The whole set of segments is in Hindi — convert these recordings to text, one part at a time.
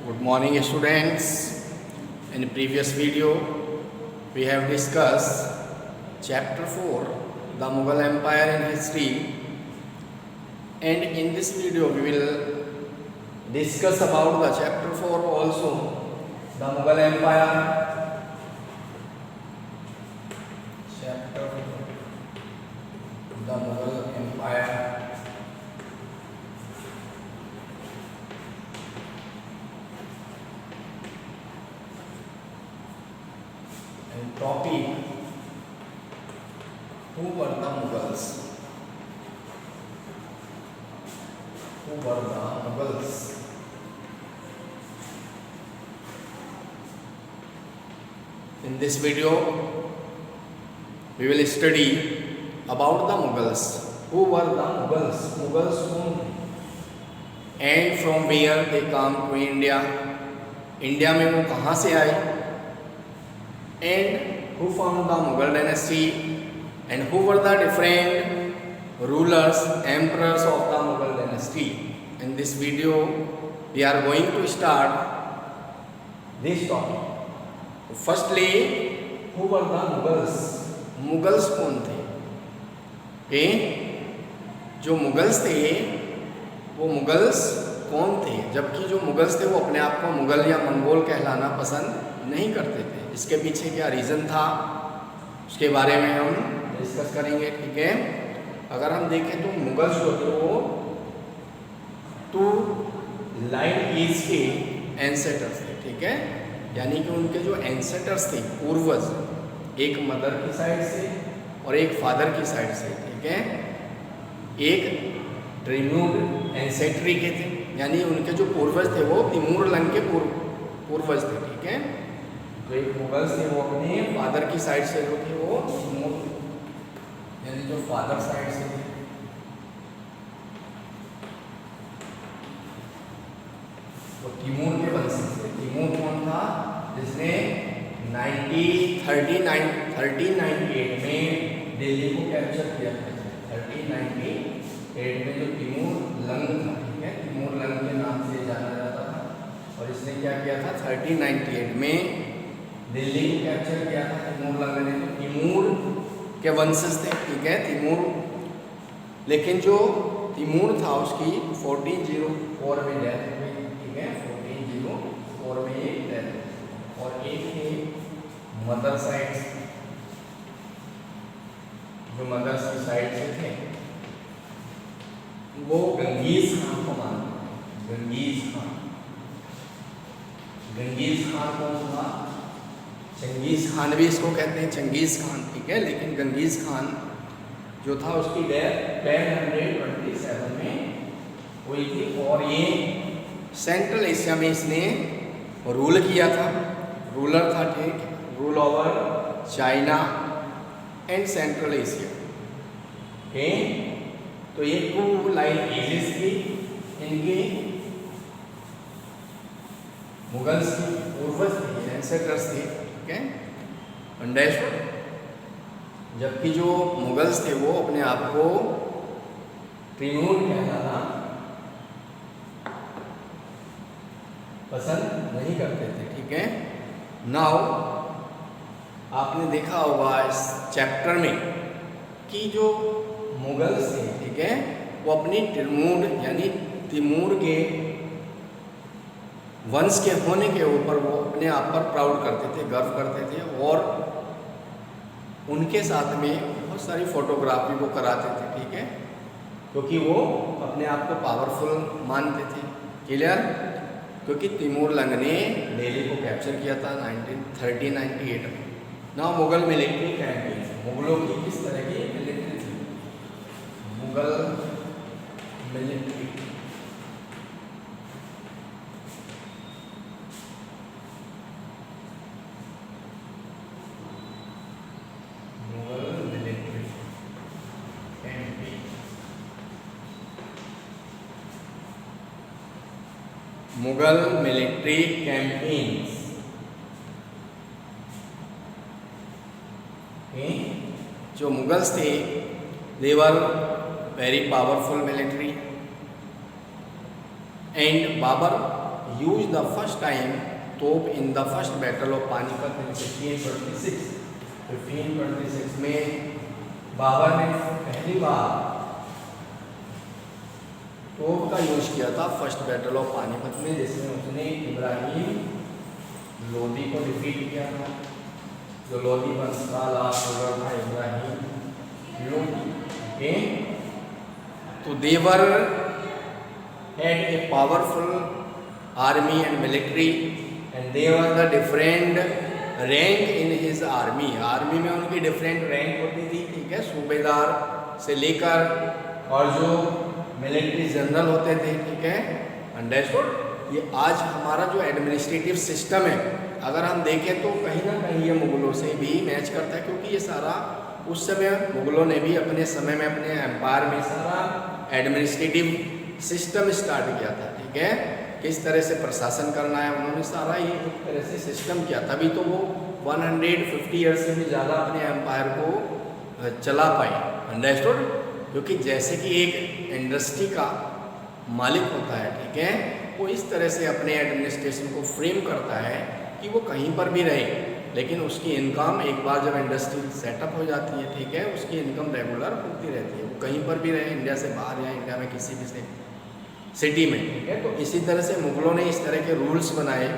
Good morning, students. In the previous video, we have discussed chapter 4, the Mughal Empire in history, and in this video we will discuss about the chapter 4 also, the Mughal Empire. Chapter 4, the Mughal Empire. And topic, who were the Mughals? Who were the Mughals? In this video, we will study about the Mughals. Who were the Mughals? Mughals whom? And from where they come to India? India में वो कहाँ से आए? And who formed the Mughal dynasty? And who were the different rulers, emperors of the Mughal dynasty? In this video, we are going to start this topic. Firstly, who were the Mughals? Mughals कौन थे? जो मुगल्स थे, वो मुगल्स कौन थे? जबकि जो मुगल्स थे वो अपने आप को मुगल या मंगोल कहलाना पसंद नहीं करते थे। इसके पीछे क्या रीज़न था, उसके बारे में हम डिस्कस करेंगे। ठीक है, अगर हम देखें तो मुगल्स जो थे वो टू लाइन एज के एंसेटर्स थे। ठीक है, यानी कि उनके जो एंसेटर्स थे, पूर्वज, एक मदर की साइड से और एक फादर की साइड से, ठीक है, एक ट्रिम्यूड एंसेट्री के थे, यानी उनके जो पूर्वज थे वो तिमूर लंग के पूर्वज थे। ठीक है, तो एक मुगल्स थे वो अपने फादर की साइड से जो थे वो तिमूर, यानी जो फादर साइड से थे, वो तिमूर के वंशज थे। तिमूर कौन था? जिसने 1398 में दिल्ली को कैप्चर किया था। 1398 में जो तिमूर लंग था, ठीक है, तिमूर लंग के नाम से जाना जाता था, और इसने क्या किया था? 1398 में दिल्ली को कैप्चर किया था तिमूर लंग ने। तो तिमूर के वंशज थे, ठीक है, तिमूर। लेकिन जो तिमूर था उसकी 1404 में डेथ हुई, ठीक है, 1404 में ये डेथ हुई। और एक थे मदर साइड, जो मदर्स की साइड से थे वो गंगीज खान को मानते। गंगीज खान, गंगीज खान कौन था? चंगेज खान भी इसको कहते हैं, चंगेज खान, ठीक है, लेकिन गंगीज खान जो था उसकी डेथ 1027 में हुई थी। और ये सेंट्रल एशिया में इसने रूल किया था, रूलर था, ठीक, rule over China and central Asia. Okay, तो ये टू लाइन एजेस थी इनके, मुगल्स की पूर्वज थे, एंसेस्टर्स थे, ठीक है, अंडरस्टूड। जबकि जो मुगल्स थे वो अपने आप को तिमूर कहलाना पसंद नहीं करते थे। ठीक है, नाउ आपने देखा होगा इस चैप्टर में कि जो मुगल्स थे, ठीक है, वो अपनी तिमूर यानी तिमूर के वंश के होने के ऊपर वो अपने आप पर प्राउड करते थे, गर्व करते थे, और उनके साथ में बहुत सारी फोटोग्राफी वो कराते थे। ठीक है, क्योंकि वो अपने आप को पावरफुल मानते थे। क्लियर? क्योंकि तिमूर लंग ने दिल्ली को कैप्चर किया था 1398 में। ना मुगल मिलिट्री कैंपेन, मुगलों की किस तरह की मिलिट्री थी? Mughal military, Mughal military campaign, Mughal military campaigns. जो मुगल्स थे, they were very powerful military, and Babur use the first time तोप in the first battle of Panipat in 1526 में बाबर ने पहली बार तोप का यूज किया था फर्स्ट बैटल ऑफ पानीपत में, जिसमें उसने इब्राहिम लोदी को डिफीट किया था। जो लोदी वंश का लास्ट रूलर था इब्राहिम लोदी। ओके, तो देवर had a powerful army and military and there was the different rank in his army। Army में उनकी डिफरेंट रैंक होती थी, ठीक है, सूबेदार से लेकर और जो मिलिट्री जनरल होते थे, ठीक है, अंडरस्टूड। ये आज हमारा जो एडमिनिस्ट्रेटिव सिस्टम है, अगर हम देखें तो कहीं ना कहीं ये मुगलों से भी मैच करता है, क्योंकि ये सारा उस समय मुगलों ने भी अपने समय में अपने एम्पायर में सारा एडमिनिस्ट्रेटिव सिस्टम स्टार्ट किया था, ठीक है, किस तरह से प्रशासन करना है, उन्होंने सारा ये एक तरह से सिस्टम किया, तभी तो वो 150 ईयर्स से भी ज़्यादा अपने एम्पायर को चला पाए, अंडरस्टूड। क्योंकि जैसे कि एक इंडस्ट्री का मालिक होता है, ठीक है, वो इस तरह से अपने एडमिनिस्ट्रेशन को फ्रेम करता है कि वो कहीं पर भी रहे, लेकिन उसकी इनकम एक बार जब इंडस्ट्री सेटअप हो जाती है, ठीक है, उसकी इनकम रेगुलर होती रहती है, वो कहीं पर भी रहे, इंडिया से बाहर या इंडिया में किसी भी सिटी में, ठीक है। तो इसी तरह से मुगलों ने इस तरह के रूल्स बनाए,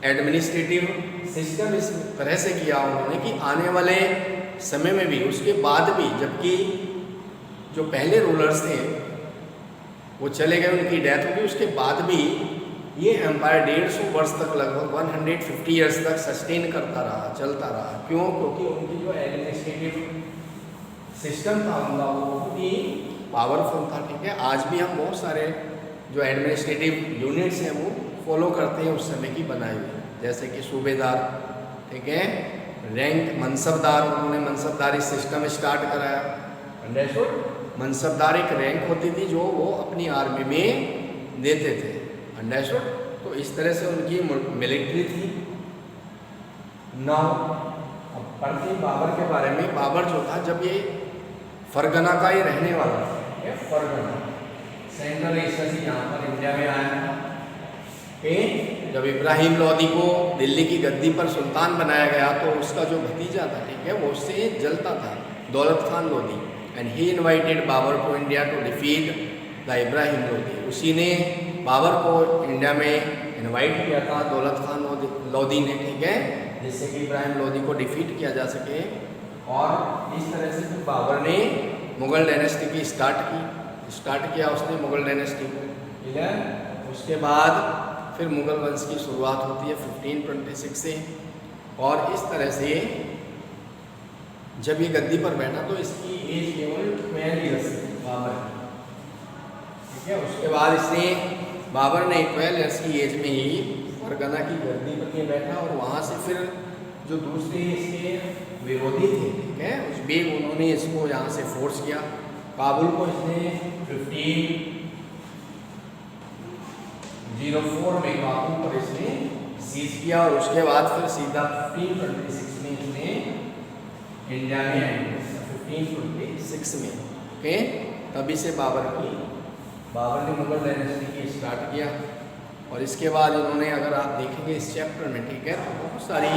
एडमिनिस्ट्रेटिव सिस्टम इस तरह से किया उन्होंने कि आने वाले समय में भी, उसके बाद भी, जबकि जो पहले रूलर्स थे वो चले गए, उनकी डेथ हो गई, उसके बाद भी ये एम्पायर 150 वर्ष तक, लगभग 150 ईयर्स तक सस्टेन करता रहा, चलता रहा। क्यों? क्योंकि उनकी जो एडमिनिस्ट्रेटिव सिस्टम था उनका वो बहुत ही पावरफुल था, ठीक है। आज भी हम बहुत सारे जो एडमिनिस्ट्रेटिव यूनिट्स हैं वो फॉलो करते हैं उस समय की बनाई हुई, जैसे कि सूबेदार, ठीक है, रैंक, मनसबदार, उन्होंने मनसबदारी सिस्टम स्टार्ट कराया, अंडरस्टूड। मनसबदार एक रैंक होती थी जो वो अपनी आर्मी में देते थे, अंडरस्टूड। तो इस तरह से उनकी मिलिट्री थी। नाउ अब पढ़ते हैं बाबर के बारे में। बाबर जो था, जब ये फरगना का ही रहने वाला था, फरगना सेंट्रल एशिया से यहाँ पर इंडिया में आया था। जब इब्राहिम लोदी को दिल्ली की गद्दी पर सुल्तान बनाया गया तो उसका जो भतीजा था, ठीक है, वो उससे जलता था, Daulat Khan Lodi, and he invited Babur को India to defeat the Ibrahim Lodi. उसी ने बाबर को इंडिया में इनवाइट किया था, दौलत खान लोदी ने, ठीक है, जिससे कि इब्राहिम लोदी को डिफीट किया जा सके। और इस तरह से फिर बाबर ने मुग़ल डायनेस्टी की स्टार्ट किया उसने मुग़ल डायनेस्टी को, ठीक है। उसके बाद फिर मुग़ल वंश की शुरुआत होती है 1526 से, और इस तरह से जब ये गद्दी पर बैठा तो इसकी एज केवल 12 ईयर्स थी बाबर, ठीक है। उसके बाद बाबर ने 12 ईयर्स की एज में ही फरगना की गद्दी पर ये बैठा, और वहाँ से फिर जो दूसरे इसके विरोधी थे, ठीक है, उस बेग, उन्होंने इसको यहाँ से फोर्स किया। काबुल को इसने 1504 में काबुल पर इसने सीज किया, और उसके बाद फिर सीधा 1526 में इसने इंडिया में आए, 1526 में, ओके। तभी से बाबर ने मुग़ल डायनेस्टी की स्टार्ट किया। और इसके बाद इन्होंने, अगर आप देखेंगे इस चैप्टर में, ठीक है, तो बहुत सारी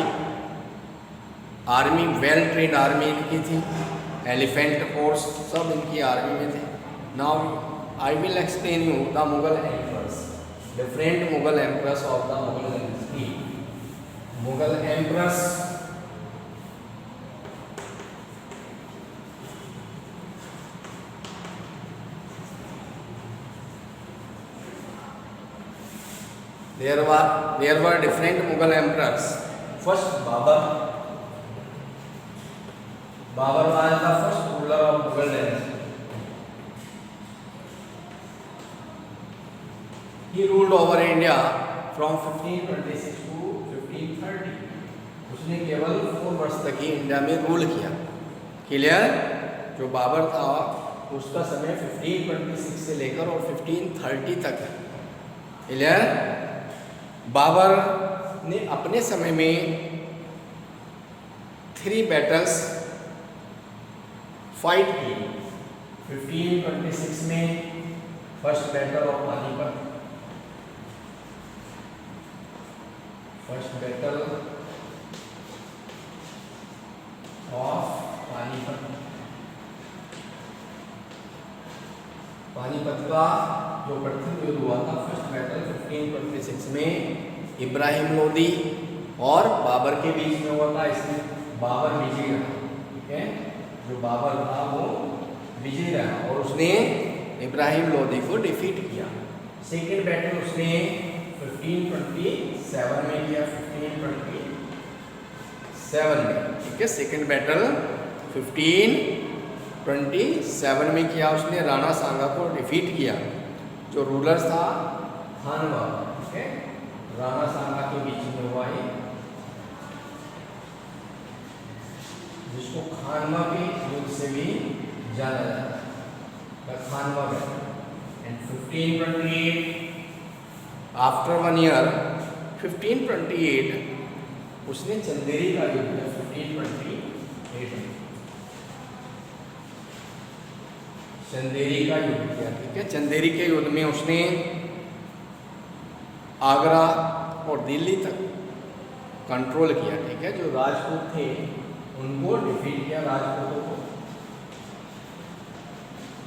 आर्मी, वेल ट्रेंड आर्मी इनकी थी, एलिफेंट फोर्स सब इनकी आर्मी में थे। Now I will explain you the Mughal emperors, different Mughal emperors of the Mughal dynasty. Mughal emperors, there were different Mughal emperors. First, Babur was the first ruler of Mughal dynasty. He ruled over India from 1526 to 1530. उसने केवल 4 वर्ष तक ही इंडिया में रूल किया, क्लियर। जो बाबर था उसका समय 1526 से लेकर और 1530 तक है, क्लियर। बाबर ने अपने समय में 3 बैटल्स फाइट की। 1526 में first battle of Panipat, first battle of Panipat. Panipat का जो प्रथम युद्ध हुआ था, फर्स्ट बैटल 1526 में इब्राहिम लोदी और बाबर के बीच में हुआ था। इसमें बाबर विजयी रहा, ठीक है, जो बाबर था वो विजयी रहा और उसने इब्राहिम लोदी को डिफीट किया। सेकेंड बैटल उसने 1527 में किया, 1527 में, ठीक है। सेकेंड बैटल 1527 में किया उसने, राणा सांगा को डिफीट किया। जो रूलर था खानवा, ठीक है, राणा सांगा के बीच में हुआ है, जिसको खानवा के युद्ध से भी जाना जाता है, खानवा बैटल। एंड 1528 आफ्टर 1 ईयर 1528 उसने चंदेरी का युद्ध किया। 1528 में चंदेरी का युद्ध किया, ठीक है। चंदेरी के युद्ध में उसने आगरा और दिल्ली तक कंट्रोल किया, ठीक है। जो राजपूत थे उनको डिफीट किया, राजपूतों को,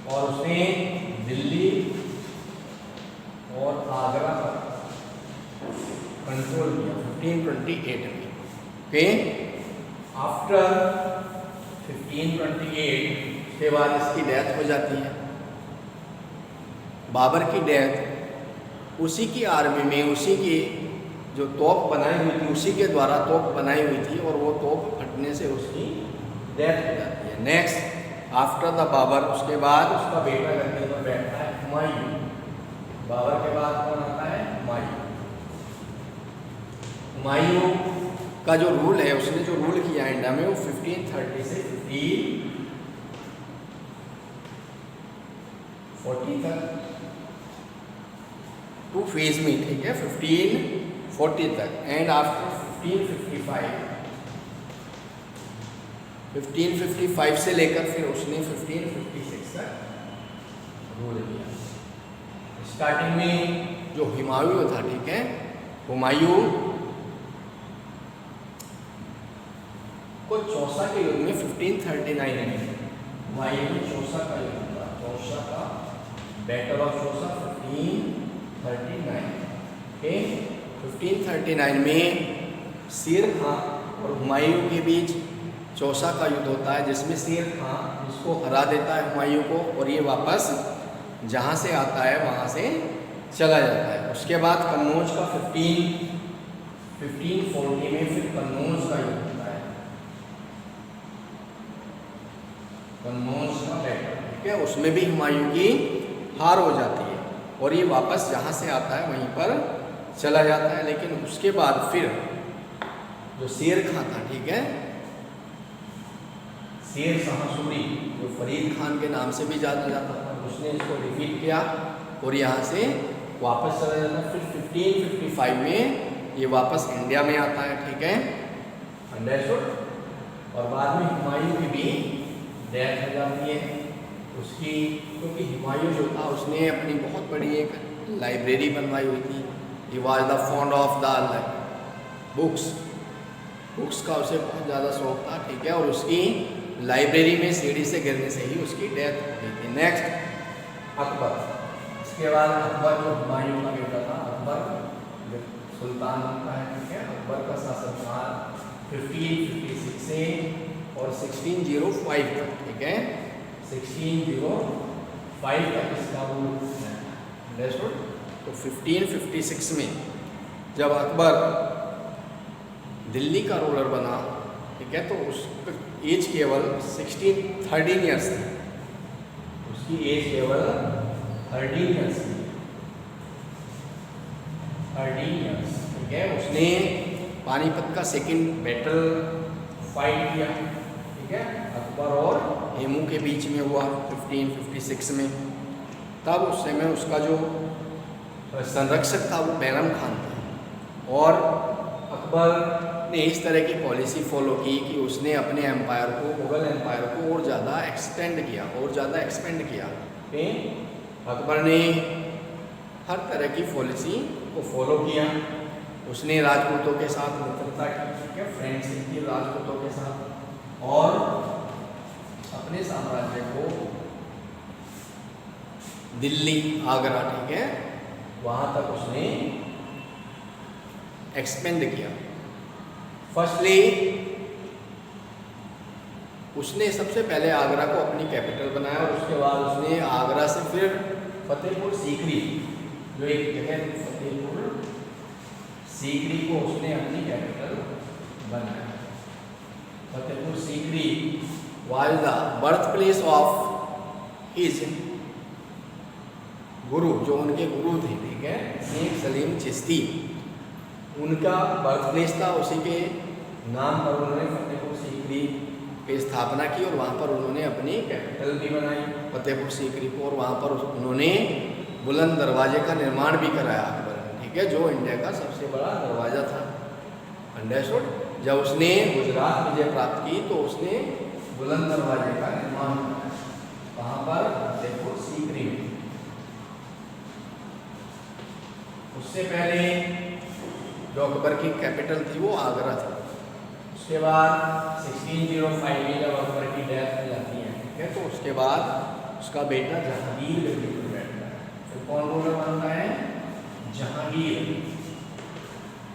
और उसने दिल्ली और आगरा पर कंट्रोल किया 1528 में, ओके। आफ्टर 1528 के बाद इसकी डेथ हो जाती है। बाबर की डेथ उसी की आर्मी में, उसी की जो तोप बनाई हुई थी, उसी के द्वारा तोप बनाई हुई थी और वो तोप फटने से उसकी डेथ हो जाती है। नेक्स्ट आफ्टर द बाबर, उसके बाद उसका बेटा गद्दी पर बैठता है हुमायूं। बाबर के बाद कौन आता है? हुमायूं। हुमायूं का जो रूल है, उसने जो रूल किया इंडिया में, वो 1530 से 1540 तक, 2 फेज में, ठीक है, 1540 तक। एंड आफ्टर 1555 से लेकर फिर उसने 1556 तक रूल किया। स्टार्टिंग में जो हुमायूं था, ठीक है, हुमायूं को चौसा के युद्ध में 1539 में, हुमायूं में चौसा का युद्ध था, चौसा का बैटल ऑफ चौसा 1539, ओके। 1539 में शेर खां और हुमायूं के बीच चौसा का युद्ध होता है, जिसमें शेर खां इसको हरा देता है हुमायूं को, और ये वापस जहाँ से आता है वहाँ से चला जाता है। उसके बाद कन्नौज का 1540 में फिर कन्नौज का युद्ध होता है, कन्नौज का बैटल, ठीक है। उसमें भी हुमायूं की हार हो जाती है और ये वापस जहाँ से आता है वहीं पर चला जाता है। लेकिन उसके बाद फिर जो शेर खां था, ठीक है, शेर शाह सूरी, जो फरीद खान के नाम से भी जाना जाता था, उसने इसको डिफीट किया और यहाँ से वापस चला जाता है। फिर 1555 में ये वापस इंडिया में आता है, ठीक है, अंडरस्टूड। और बाद में हुमायूं की भी डेथ हो जाती है उसकी, क्योंकि हुमायूं जो था उसने अपनी बहुत बड़ी एक लाइब्रेरी बनवाई हुई थी। He was the fond of the books का उसे बहुत ज़्यादा शौक था, ठीक है, और उसकी लाइब्रेरी में सीढ़ी से गिरने से ही उसकी डेथ हो गई थी। नेक्स्ट अकबर। इसके बाद अकबर जो हुमायूं का बेटा था, अकबर सुल्तान बनता है, ठीक है। अकबर का शासनकाल 1556 से और 1605 तक, ठीक है, 1605 तक इसका रूल है। तो 1556 में जब अकबर दिल्ली का रूलर बना, ठीक है, तो उसकी एज केवल 13 ईयर्स थी, उसकी एज केवल 13 ईयर्स थी, 13 ईयर्स, ठीक है। उसने पानीपत का सेकेंड बैटल फाइट किया, ठीक है, अकबर और हेमू के बीच में हुआ 1556 में। तब उस समय उसका जो संरक्षक था वो बैरम खान था, और अकबर ने इस तरह की पॉलिसी फॉलो की कि उसने अपने एम्पायर को, मुगल एम्पायर को और ज़्यादा एक्सपेंड किया, अकबर ने हर तरह की पॉलिसी को फॉलो किया उसने राजपूतों के साथ मित्रता की, ठीक है, फ्रेंडशिप की राजपूतों के साथ, और अपने साम्राज्य को दिल्ली, आगरा, ठीक है, वहां तक उसने एक्सपेंड किया। फर्स्टली उसने सबसे पहले आगरा को अपनी कैपिटल बनाया, और उसके बाद उसने आगरा से फिर फतेहपुर सीकरी, जो एक जगह फतेहपुर सीकरी को उसने अपनी कैपिटल बनाया। Fatehpur Sikri was the birth place of his गुरु, जो उनके गुरु थे, ठीक है, शेख सलीम चिश्ती, उनका बर्थ प्लेस था। उसी के नाम पर उन्होंने फतेहपुर सीकरी की स्थापना की, और वहाँ पर उन्होंने अपनी कैपिटल भी बनाई फतेहपुर सीकरी को, और वहाँ पर उन्होंने बुलंद दरवाजे का निर्माण भी कराया अकबर ने, ठीक है, जो इंडिया का सबसे बड़ा दरवाज़ा था। अंडरस्टूड। जब उसने गुजरात विजय प्राप्त की तो उसने बुलंद दरवाजे का निर्माण कराया, वहाँ पर फतेहपुर सीकरी में। उससे पहले जो अकबर की कैपिटल थी वो आगरा थी। उसके बाद 1605 में जब अकबर की डेथ हो जाती है, ठीक है, तो उसके बाद उसका बेटा जहांगीर गद्दी पर बैठता है। तो कौन रूलर बनता है? जहांगीर।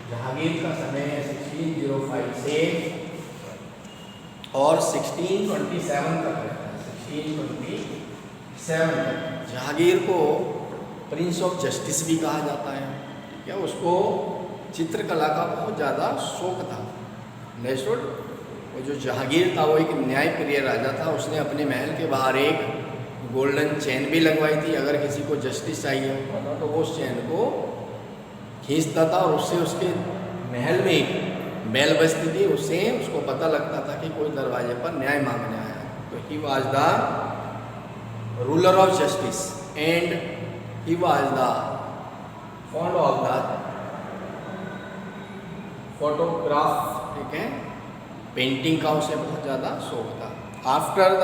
जहांगीर का समय है 1605 से और 1627 तक रहता है, 1627 तक। जहांगीर को प्रिंस ऑफ जस्टिस भी कहा जाता है, ठीक है। उसको चित्रकला का बहुत ज़्यादा शौक था। नेक्स्ट, वो जो जहांगीर था वो एक न्यायप्रिय राजा था। उसने अपने महल के बाहर एक गोल्डन चेन भी लगवाई थी। अगर किसी को जस्टिस चाहिए होता था तो वो उस चेन को खींचता था, और उससे उसके महल में एक बेल बजती थी, उससे उसको पता लगता था कि कोई दरवाजे पर न्याय मांगने आया। तो he was the ruler of justice and he was the fond of the photograph, ठीक है, पेंटिंग का उसे बहुत ज़्यादा शौक था। आफ्टर द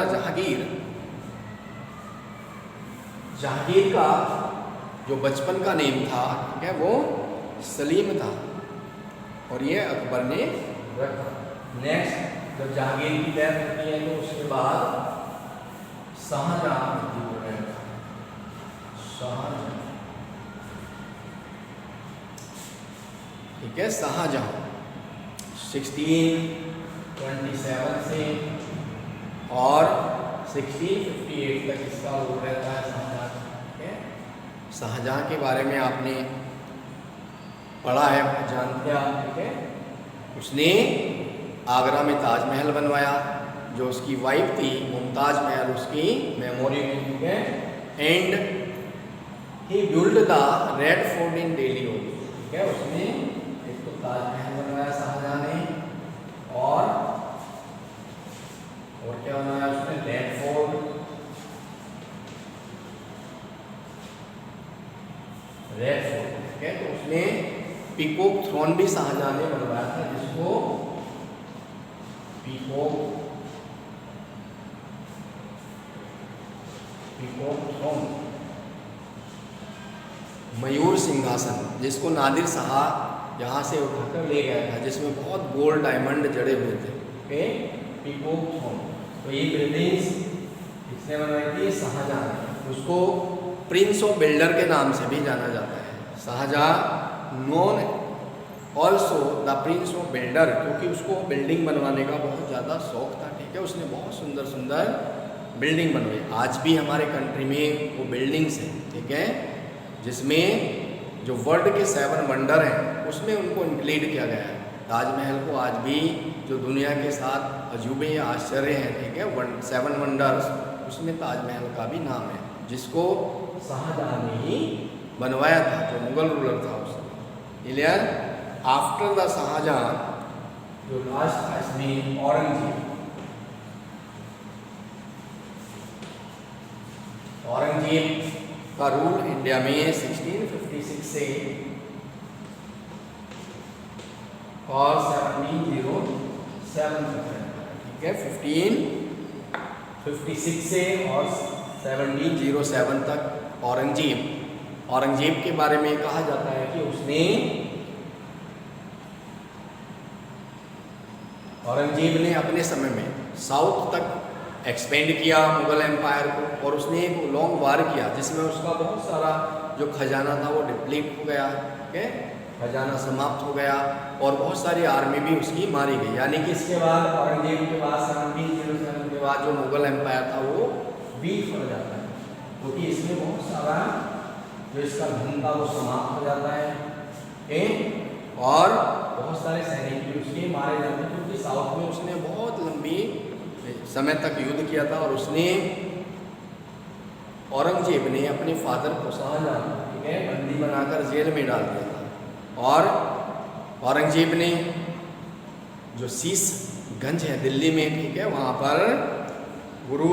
जहांगीर का जो बचपन का नेम था, ठीक है, वो सलीम था, और ये अकबर ने रखा। नेक्स्ट, जब जहांगीर की डेथ होती है तो उसके बाद शाहजहां की हो गया। शाहजहां, ठीक है, शाहजहां 1627 से और 1658 तक इसका रूल रहता है शाहजहां, ठीक है। शाहजहां के बारे में आपने पढ़ा है, जानते हैं आप, ठीक है। उसने आगरा में ताजमहल बनवाया, जो उसकी वाइफ थी मुमताज महल, उसकी मेमोरी में, ठीक है। And he build the Red Fort in Delhi, ठीक है। उसने एक तो ताजमहल बनवाया शाहजहां ने, और क्या बनाया उसने? रेड फोर्ट, ठीक है। तो उसने पीकॉक थ्रोन भी शाहजहां ने बनवाया था, जिसको पीकॉक थ्रोन, मयूर सिंहासन, जिसको नादिर शाह यहाँ से उठाकर ले गया था, जिसमें बहुत गोल्ड डायमंड जड़े हुए थे, ओके। पीकॉक थ्रोन, तो ये बिल्डिंग्स इसने बनवाई थी शाहजहां ने। उसको प्रिंस ऑफ बिल्डर के नाम से भी जाना जाता है। Shahjahan known also the prince of builder, क्योंकि उसको बिल्डिंग बनवाने का बहुत ज़्यादा शौक था, ठीक है। उसने बहुत सुंदर सुंदर बिल्डिंग बनवाई। आज भी हमारे कंट्री में वो बिल्डिंग्स हैं, ठीक है, जिसमें जो वर्ल्ड के 7 वंडर हैं उसमें उनको इंक्लूड किया गया है। ताजमहल को आज भी जो दुनिया के 7 अजूबे या आश्चर्य हैं, ठीक है, 7 वंडर्स, उसमें ताजमहल का भी नाम है, जिसको शाहजहां ने ही बनवाया था, जो मुगल रूलर था उस समय। क्लियर? आफ्टर द शाहजहां जो लास्ट था इसमें औरंगजेब का रूल इंडिया में 1656 से और 1707 तक है, ठीक है। 1556 से और 1707 तक औरंगजेब के बारे में कहा जाता है कि उसने औरंगजेब ने अपने समय में साउथ तक एक्सपेंड किया मुग़ल एम्पायर को, और उसने एक लॉन्ग वार किया जिसमें उसका बहुत सारा जो खजाना था वो डिप्लीट हो गया, ठीक है, खजाना समाप्त हो गया, और बहुत सारी आर्मी भी उसकी मारी गई। यानी कि इसके बाद औरंगजेब के बाद 1707 के बाद जो मुग़ल एम्पायर था वो वीक पड़ जाता है, क्योंकि इसमें बहुत सारा जो इसका धन था वो समाप्त हो जाता है, और बहुत सारे सैनिक भी उसके मारे जाते हैं, क्योंकि साउथ में उसने बहुत लंबी समय तक युद्ध किया था। और उसने औरंगजेब ने अपने फादर को शाहजहां, ठीक है, बंदी बनाकर जेल में डाल दिया था। और औरंगजेब ने जो शीशगंज है दिल्ली में, ठीक है, वहाँ पर गुरु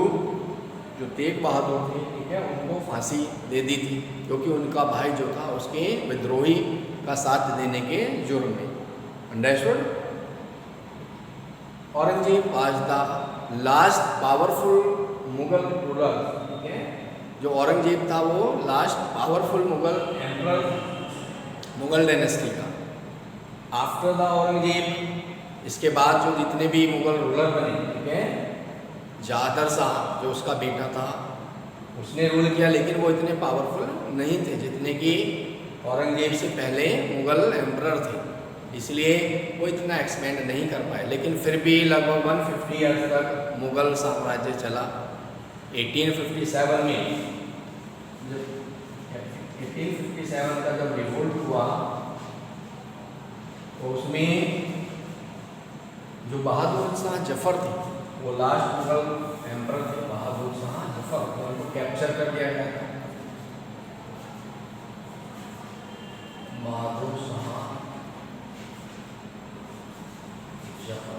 जो तेग बहादुर थे, ठीक है, उनको फांसी दे दी थी, क्योंकि उनका भाई जो था उसके विद्रोही का साथ देने के जुर्म में। Understood? Aurangzeb was the last powerful Mughal ruler, ठीक है, जो औरंगजेब था वो last powerful Mughal emperor Mughal dynasty का। आफ्टर द औरंगजेब, इसके बाद जो जितने भी मुगल रूलर बने, ठीक है, जादर शाह जो उसका बेटा था उसने रूल किया, लेकिन वो इतने पावरफुल नहीं थे जितने कि औरंगजेब से पहले मुगल एम्परर थे, इसलिए वो इतना एक्सपेंड नहीं कर पाए। लेकिन फिर भी लगभग 150 ईयर्स तक मुगल साम्राज्य चला। 1857 में जब 1857 का जब रिवोल्ट हुआ तो उसमें जो बहादुर शाह जफर थे वो लास्ट मुगल एम्परर थे, बहादुर शाह जफर, तो उनको कैप्चर कर दिया गया था। Bahadur Shah Zafar,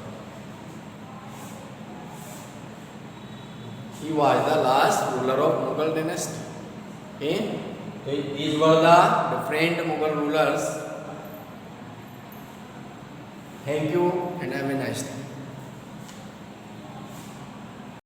he was the last ruler of Mughal dynasty. Okay, so these were the different Mughal rulers. Thank you and have a nice day.